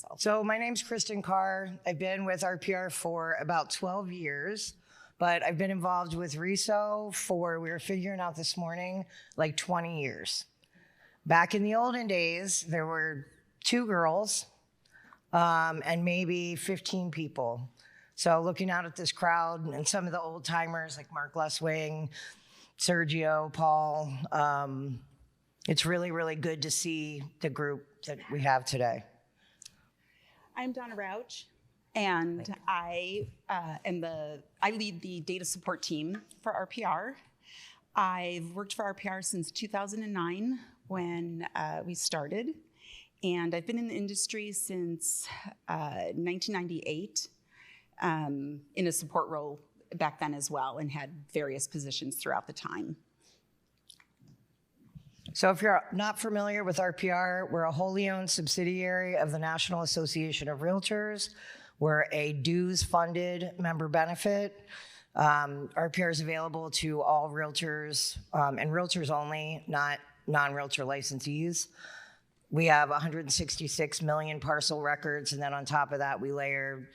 yourself. So my name's Kristen Carr. I've been with RPR for about 12 years, but I've been involved with RESO for, we were figuring out this morning, like 20 years. Back in the olden days, there were 2 girls and maybe 15 people. So looking out at this crowd and some of the old timers like Mark Leswing, Sergio, Paul, it's really, really good to see the group that we have today. I'm Donna Rauch, and I lead the data support team for RPR. I've worked for RPR since 2009 when we started, and I've been in the industry since 1998 in a support role back then as well, and had various positions throughout the time. So if you're not familiar with RPR, we're a wholly owned subsidiary of the National Association of Realtors. We're a dues-funded member benefit. RPR is available to all realtors and realtors only, not non-realtor licensees. We have 166 million parcel records, and then on top of that, we layer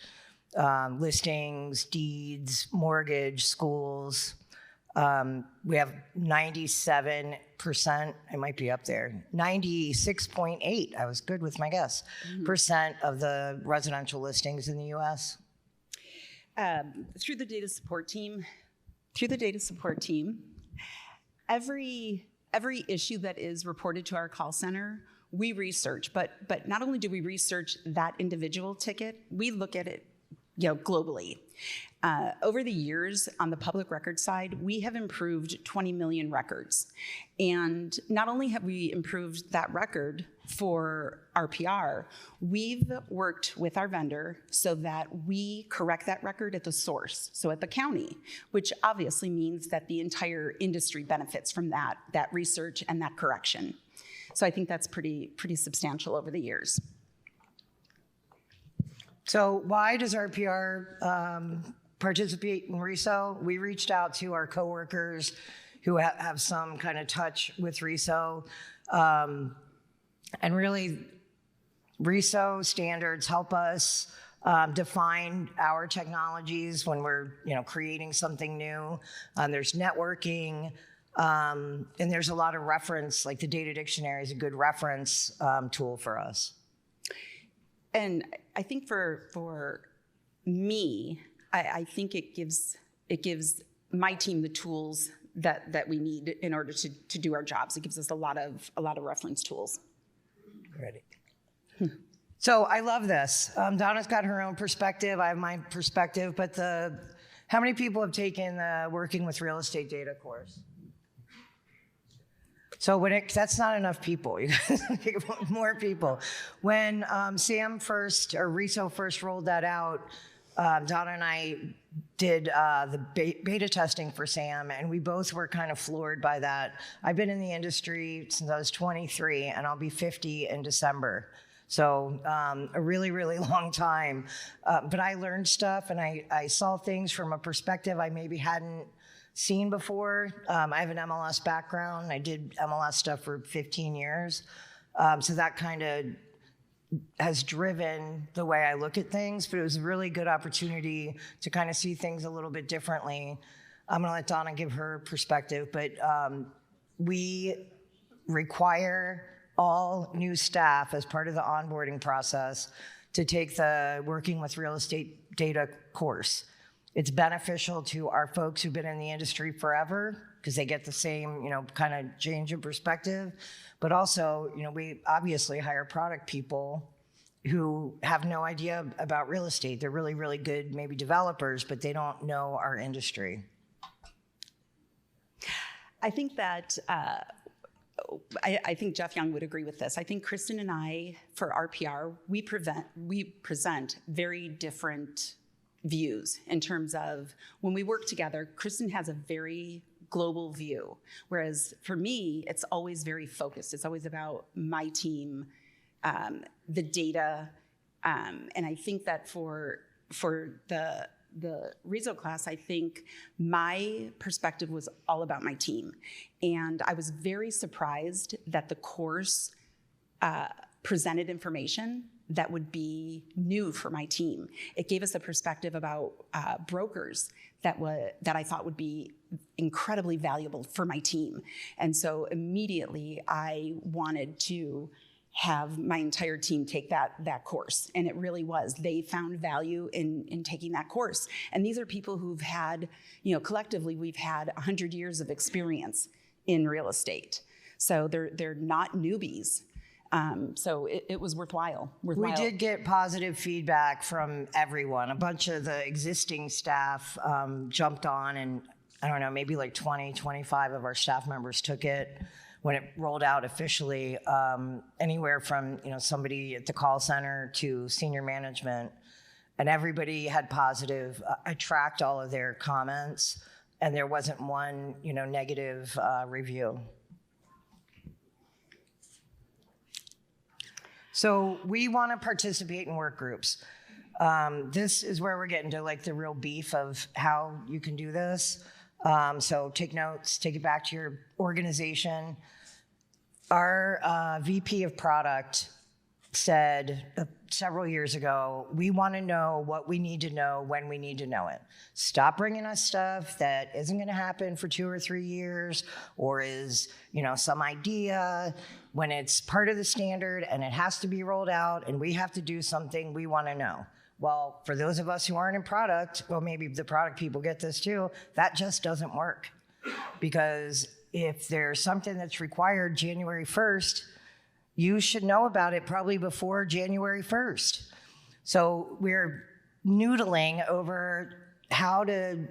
listings, deeds, mortgage, schools. We have 97%, I might be up there, 96.8, I was good with my guess, percent of the residential listings in the US. Through the data support team, every issue that is reported to our call center, we research, but not only do we research that individual ticket, we look at it globally. Over the years, on the public record side, we have improved 20 million records. And not only have we improved that record for RPR, we've worked with our vendor so that we correct that record at the source, so at the county, which obviously means that the entire industry benefits from that research and that correction. So I think that's pretty substantial over the years. So why does RPR participate in RESO? We reached out to our coworkers who have some kind of touch with RESO. And really, RESO standards help us define our technologies when we're creating something new. There's networking, and there's a lot of reference, like the data dictionary is a good reference tool for us. And I think for me, I think it gives my team the tools that we need in order to do our jobs. It gives us a lot of reference tools. Ready. So I love this. Donna's got her own perspective. I have my perspective. But how many people have taken the Working with Real Estate Data course? So that's not enough people. You guys want more people. When RESO first rolled that out, Donna and I did the beta testing for SAM, and we both were kind of floored by that. I've been in the industry since I was 23, and I'll be 50 in December. So a really, really long time. But I learned stuff, and I saw things from a perspective I maybe hadn't seen before. I have an MLS background. I did MLS stuff for 15 years. So that kind of has driven the way I look at things, but it was a really good opportunity to kind of see things a little bit differently. I'm gonna let Donna give her perspective, but we require all new staff as part of the onboarding process to take the Working with Real Estate Data course. It's beneficial to our folks who've been in the industry forever because they get the same, kind of change in perspective. But also, we obviously hire product people who have no idea about real estate. They're really, really good, maybe developers, but they don't know our industry. I think that I think Jeff Young would agree with this. I think Kristen and I, for RPR, we present very different views in terms of when we work together. Kristen has a very global view, whereas for me, it's always very focused. It's always about my team, the data, and I think that for the RESO class, I think my perspective was all about my team, and I was very surprised that the course presented information that would be new for my team. It gave us a perspective about brokers that I thought would be incredibly valuable for my team. And so immediately I wanted to have my entire team take that course. And it really was. They found value in taking that course. And these are people who've had, collectively, we've had 100 years of experience in real estate. So they're not newbies. So it was worthwhile. We did get positive feedback from everyone. A bunch of the existing staff jumped on, and I don't know, maybe like 20, 25 of our staff members took it when it rolled out officially, anywhere from somebody at the call center to senior management, and everybody had positive. I tracked all of their comments, and there wasn't one negative review. So we want to participate in work groups. This is where we're getting to like the real beef of how you can do this. So take notes, take it back to your organization. Our VP of product said several years ago, we want to know what we need to know when we need to know it. Stop bringing us stuff that isn't going to happen for 2 or 3 years, or is, some idea when it's part of the standard and it has to be rolled out and we have to do something. We want to know. Well, for those of us who aren't in product, well, maybe the product people get this too, that just doesn't work. Because if there's something that's required January 1st, you should know about it probably before January 1st. So we're noodling over how to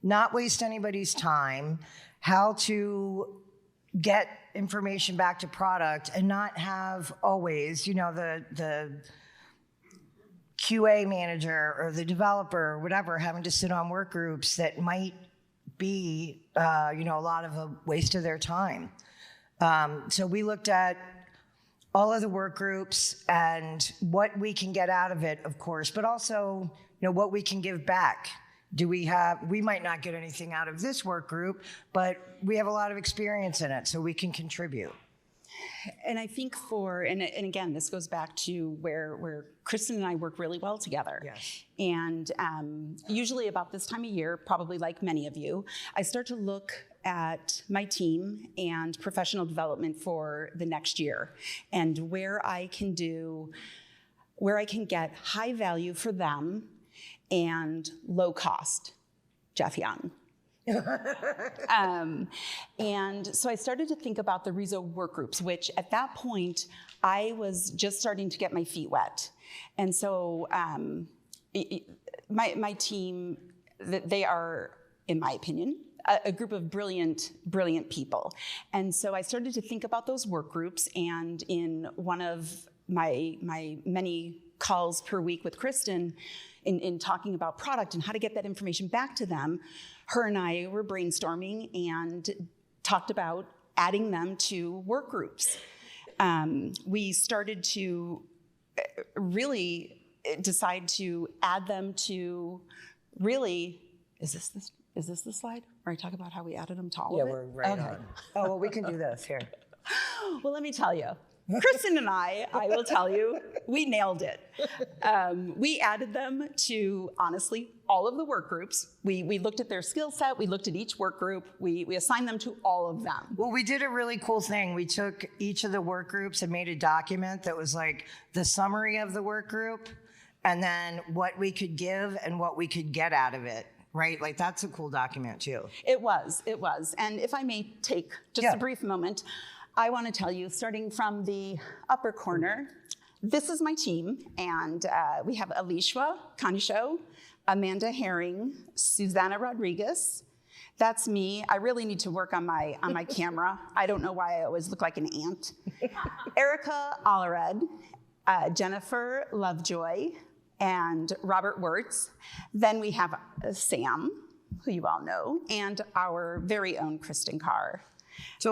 not waste anybody's time, how to get information back to product and not have always, the QA manager or the developer or whatever having to sit on work groups that might be, a lot of a waste of their time. So we looked at all of the work groups and what we can get out of it, of course, but also, what we can give back. We might not get anything out of this work group, but we have a lot of experience in it, so we can contribute. And I think and again, this goes back to where Kristen and I work really well together. Yes. And usually about this time of year, probably like many of you, I start to look at my team and professional development for the next year and where I can get high value for them and low cost. Jeff Young. And so I started to think about the RESO Workgroups, which at that point, I was just starting to get my feet wet. And so my team, they are, in my opinion, a group of brilliant people. And so I started to think about those work groups, and in one of my many calls per week with Kristen, in talking about product and how to get that information back to them, her and I were brainstorming and talked about adding them to work groups. We started to really decide to add them to really, is this the slide where I talk about how we added them to all of it? Yeah, we're right on. Oh, well, we can do this here. Well, let me tell you. Kristen and I will tell you, we nailed it. We added them to, honestly, all of the work groups. We looked at their skill set. We looked at each work group. We assigned them to all of them. Well, we did a really cool thing. We took each of the work groups and made a document that was like the summary of the work group and then what we could give and what we could get out of it. Right? Like, that's a cool document, too. It was. And if I may take just a brief moment, I want to tell you, starting from the upper corner, this is my team, and we have Alicia Canisho, Amanda Herring, Susanna Rodriguez. That's me. I really need to work on my camera. I don't know why I always look like an ant. Erica Allared, Jennifer Lovejoy, and Robert Wirtz. Then we have Sam, who you all know, and our very own Kristen Carr. So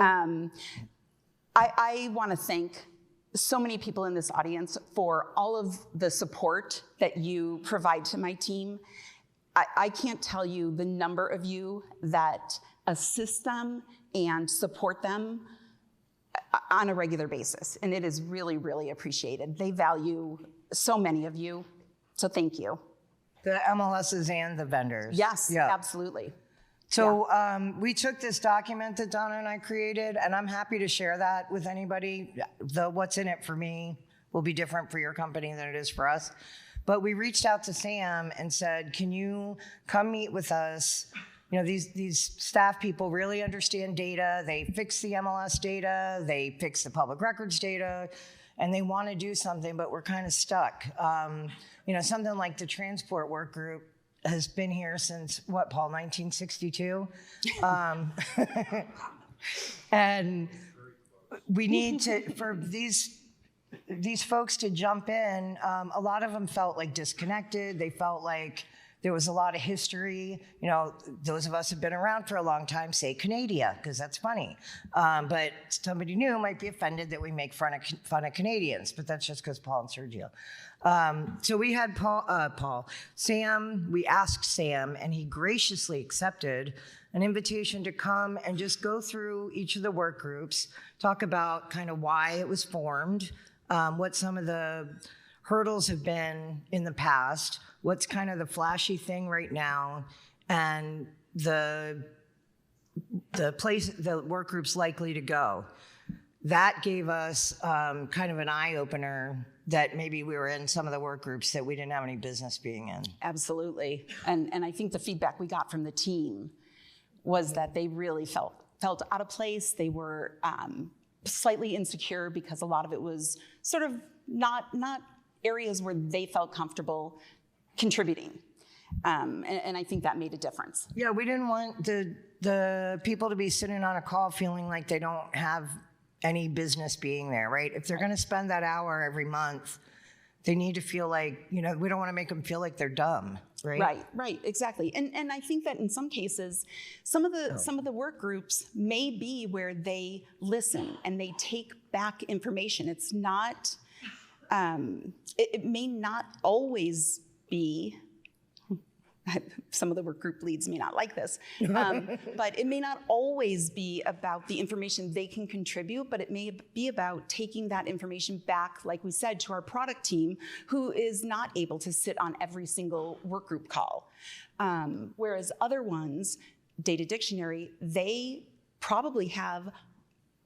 I want to thank so many people in this audience for all of the support that you provide to my team. I can't tell you the number of you that assist them and support them on a regular basis, and it is really, really appreciated. They value so many of you, so thank you. The MLSs and the vendors. Yes, Yeah. absolutely. So we took this document that Donna and I created, and I'm happy to share that with anybody. The what's in it for me will be different for your company than it is for us. But we reached out to Sam and said, can you come meet with us? You know, these staff people really understand data. They fix the MLS data. They fix the public records data. And they want to do something, but we're kind of stuck. You know, something like the transport work group has been here since, what, Paul, 1962? And we need to, for these folks to jump in, a lot of them felt like disconnected. They felt like there was a lot of history. You know, those of us who have been around for a long time say Canada, because that's funny. But somebody new might be offended that we make fun of Canadians, but that's just because Paul and Sergio. So we had Sam, we asked Sam, and he graciously accepted an invitation to come and just go through each of the work groups, talk about kind of why it was formed, what some of the hurdles have been in the past, what's kind of the flashy thing right now, and the place the work group's likely to go. That gave us kind of an eye-opener that maybe we were in some of the work groups that we didn't have any business being in. Absolutely. And I think the feedback we got from the team was that they really felt out of place. They were slightly insecure because a lot of it was sort of not areas where they felt comfortable contributing. And I think that made a difference. Yeah, we didn't want the people to be sitting on a call feeling like they don't have any business being there, right? If they're going to spend that hour every month, they need to feel like, you know, we don't want to make them feel like they're dumb, right? Right, exactly. And I think that in some cases, some of the work groups may be where they listen and they take back information. It's not, it may not always be, some of the work group leads may not like this, but it may not always be about the information they can contribute, but it may be about taking that information back, like we said, to our product team, who is not able to sit on every single work group call. Whereas other ones, Data Dictionary, they probably have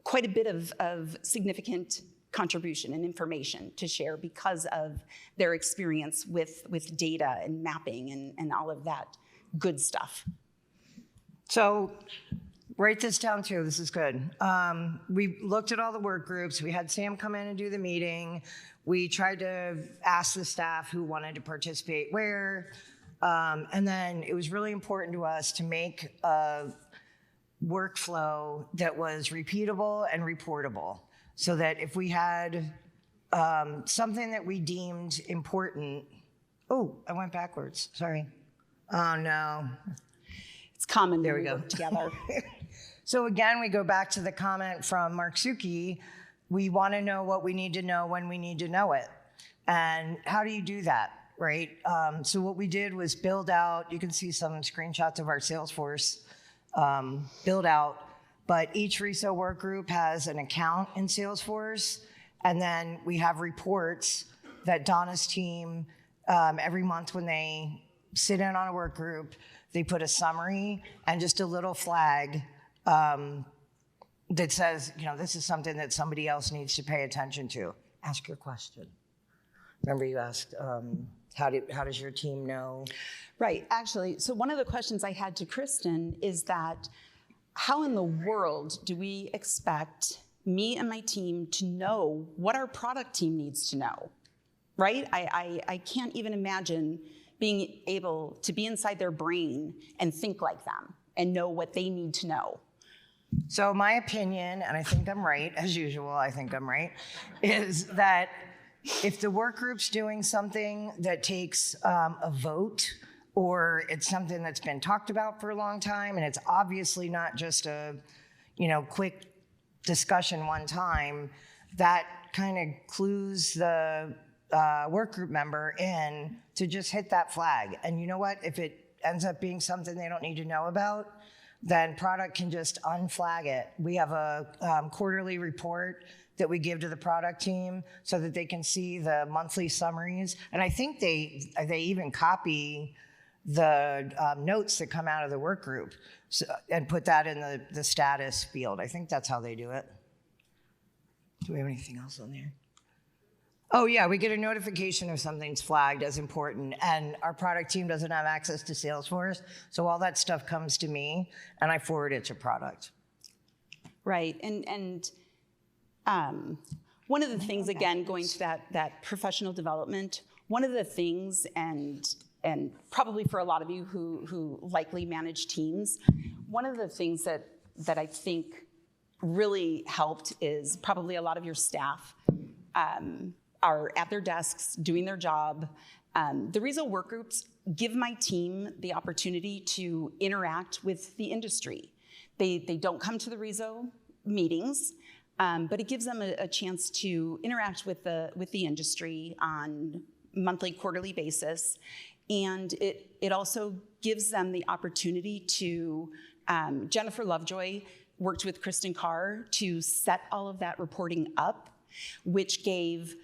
quite a bit of significant contribution and information to share because of their experience with data and mapping and all of that good stuff. So write this down too, this is good. We looked at all the work groups. We had Sam come in and do the meeting. We tried to ask the staff who wanted to participate where. And then it was really important to us to make a workflow that was repeatable and reportable, so that if we had something that we deemed important, oh, I went backwards, sorry. Oh no. It's common there when we go. Work together. So again, we go back to the comment from Mark Suki. We want to know what we need to know when we need to know it. And how do you do that, right? So what we did was build out, you can see some screenshots of our Salesforce build out. But each RESO work group has an account in Salesforce, and then we have reports that Donna's team, every month when they sit in on a work group, they put a summary and just a little flag that says, you know, this is something that somebody else needs to pay attention to. Ask your question. Remember you asked, how does your team know? Right, actually, so one of the questions I had to Kristen is that, how in the world do we expect me and my team to know what our product team needs to know, right? I can't even imagine being able to be inside their brain and think like them and know what they need to know. So my opinion, and I think I'm right, as usual, I think I'm right, is that if the work group's doing something that takes a vote, or it's something that's been talked about for a long time, and it's obviously not just a, you know, quick discussion one time, that kind of clues the work group member in to just hit that flag. And you know what? If it ends up being something they don't need to know about, then product can just unflag it. We have a quarterly report that we give to the product team so that they can see the monthly summaries. And I think they even copy the notes that come out of the work group and put that in the status field. I think that's how they do it. Do we have anything else on there? Oh yeah, we get a notification if something's flagged as important, and our product team doesn't have access to Salesforce, so all that stuff comes to me, and I forward it to product. Right, and one of the things, again, going to that professional development, one of the things, and probably for a lot of you who likely manage teams, one of the things that I think really helped is probably a lot of your staff are at their desks doing their job. The RESO Workgroups give my team the opportunity to interact with the industry. They don't come to the RESO meetings, but it gives them a chance to interact with the industry on monthly, quarterly basis. And it also gives them the opportunity to, Jennifer Lovejoy worked with Kristen Carr to set all of that reporting up, which gave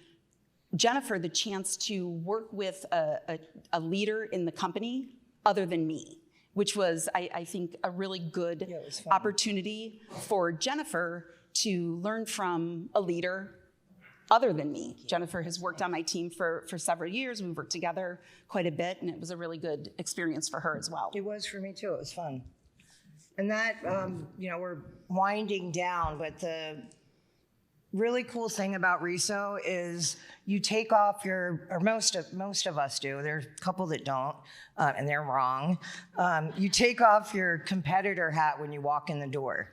Jennifer the chance to work with a leader in the company other than me, which was, I think, a really good opportunity for Jennifer to learn from a leader other than me. Jennifer has worked on my team for several years. We worked together quite a bit, and it was a really good experience for her as well. It was for me too. It was fun. And that, we're winding down, but the really cool thing about RESO is you take off or most of us do, there's a couple that don't, and they're wrong. You take off your competitor hat when you walk in the door.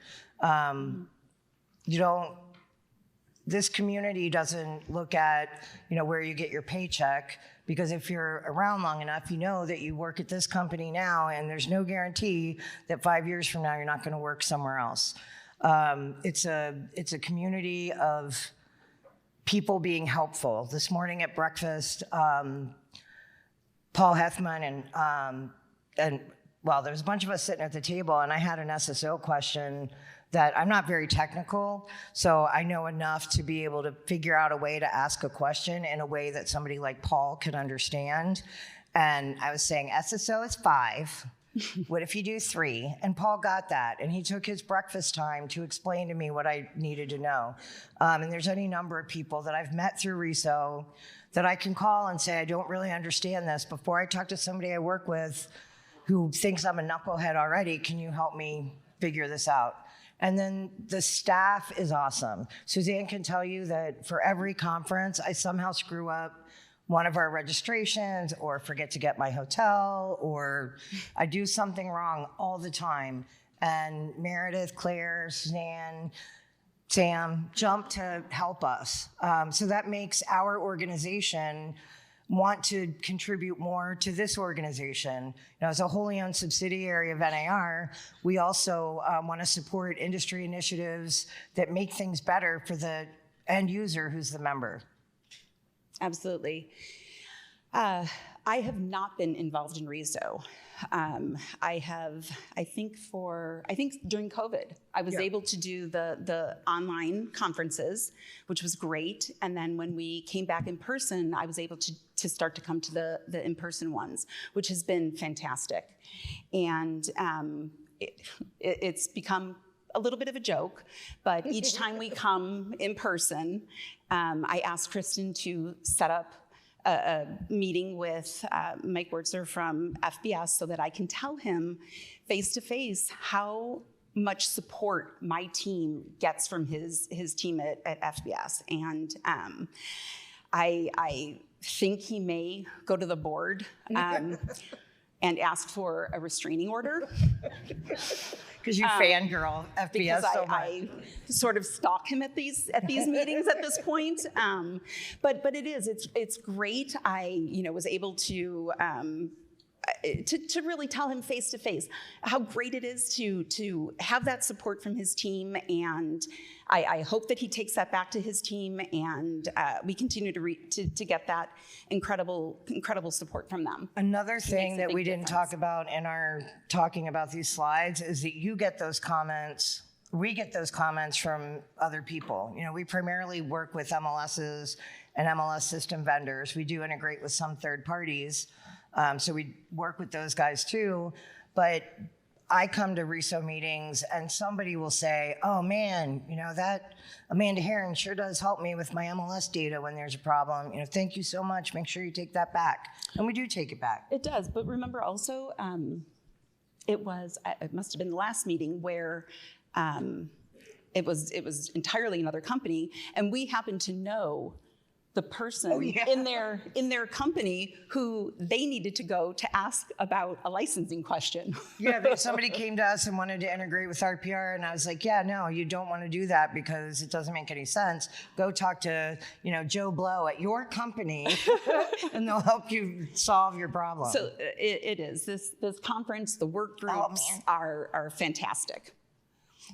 This community doesn't look at, where you get your paycheck, because if you're around long enough, you know that you work at this company now, and there's no guarantee that 5 years from now you're not going to work somewhere else. It's a community of people being helpful. This morning at breakfast, Paul Hethman and there's a bunch of us sitting at the table, and I had an SSO question that I'm not very technical, so I know enough to be able to figure out a way to ask a question in a way that somebody like Paul could understand. And I was saying, SSO is 5. What if you do 3? And Paul got that, and he took his breakfast time to explain to me what I needed to know. And there's any number of people that I've met through RESO that I can call and say, I don't really understand this. Before I talk to somebody I work with who thinks I'm a knucklehead already, can you help me figure this out? And then the staff is awesome. Suzanne can tell you that for every conference, I somehow screw up one of our registrations or forget to get my hotel, or I do something wrong all the time. And Meredith, Claire, Suzanne, Sam jump to help us. So that makes our organization want to contribute more to this organization. As a wholly owned subsidiary of NAR, we also want to support industry initiatives that make things better for the end user who's the member. Absolutely. I have not been involved in RESO. I think during COVID, I was able to do the online conferences, which was great. And then when we came back in person, I was able to start to come to the in-person ones, which has been fantastic. And it's become a little bit of a joke, but each time we come in person, I asked Kristen to set up a meeting with Mike Wurtzer from FBS so that I can tell him face-to-face how much support my team gets from his team at FBS. And I think he may go to the board and ask for a restraining order. Because you fangirl FBS because so much. I sort of stalk him at these meetings at this point. But it's great. I was able to to really tell him face to face how great it is to have that support from his team. And I hope that he takes that back to his team, and we continue to get that incredible support from them. Another thing that we didn't talk about in our talking about these slides is that you get those comments. We get those comments from other people. You know, we primarily work with MLSs and MLS system vendors. We do integrate with some third parties, so we work with those guys too. But I come to RESO meetings and somebody will say, oh man, you know, that Amanda Heron sure does help me with my MLS data when there's a problem. You know, thank you so much. Make sure you take that back. And we do take it back. It does, but remember also, it must have been the last meeting where it was entirely another company, and we happened to know the person in their company who they needed to go to ask about a licensing question. Yeah, somebody came to us and wanted to integrate with RPR, and I was like, yeah, no, you don't want to do that because it doesn't make any sense. Go talk to, you know, Joe Blow at your company, and they'll help you solve your problem. So it is this conference. The work groups are fantastic.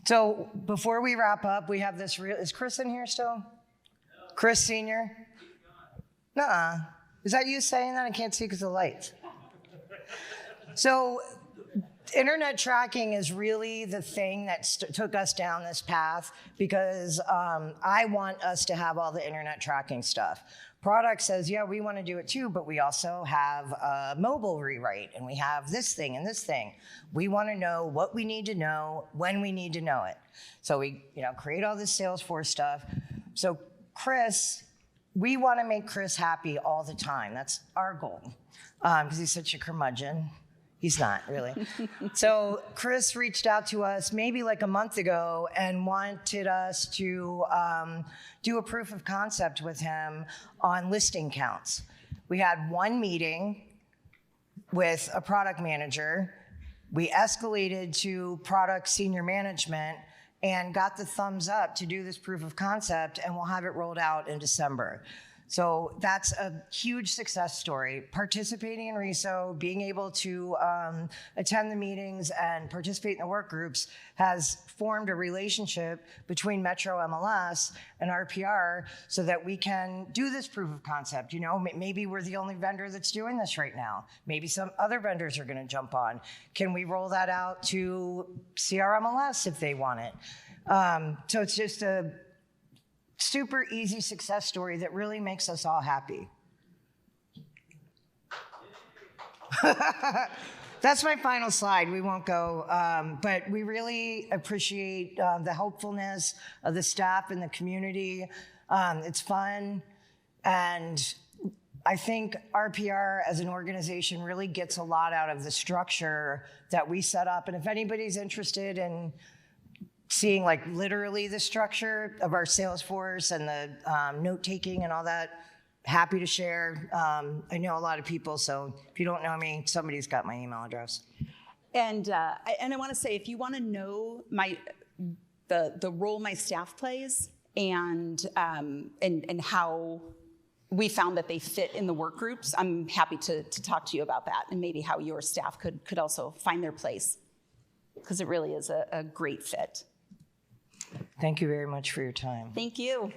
So before we wrap up, we have this is Kristen here still? No. Chris Senior? Nuh-uh. Is that you saying that? I can't see because of the lights. So internet tracking is really the thing that took us down this path, because I want us to have all the internet tracking stuff. Product says, yeah, we want to do it too, but we also have a mobile rewrite, and we have this thing and this thing. We want to know what we need to know when we need to know it. So we, you know, create all this Salesforce stuff. So Chris, we want to make Chris happy all the time. That's our goal, because he's such a curmudgeon. He's not really. So Chris reached out to us maybe like a month ago and wanted us to do a proof of concept with him on listing counts. We had one meeting with a product manager. We escalated to product senior management and got the thumbs up to do this proof of concept, and we'll have it rolled out in December. So that's a huge success story. Participating in RESO, being able to attend the meetings and participate in the work groups has formed a relationship between Metro MLS and RPR so that we can do this proof of concept. You know, maybe we're the only vendor that's doing this right now. Maybe some other vendors are gonna jump on. Can we roll that out to CRMLS if they want it? So it's just a super easy success story that really makes us all happy. That's my final slide. We won't go, but we really appreciate the helpfulness of the staff and the community. It's fun, and I think RPR as an organization really gets a lot out of the structure that we set up. And if anybody's interested in seeing like literally the structure of our Salesforce and the note-taking and all that, happy to share. I know a lot of people, so if you don't know me, somebody's got my email address. And I want to say, if you want to know the role my staff plays and how we found that they fit in the work groups, I'm happy to talk to you about that, and maybe how your staff could also find their place, because it really is a great fit. Thank you very much for your time. Thank you.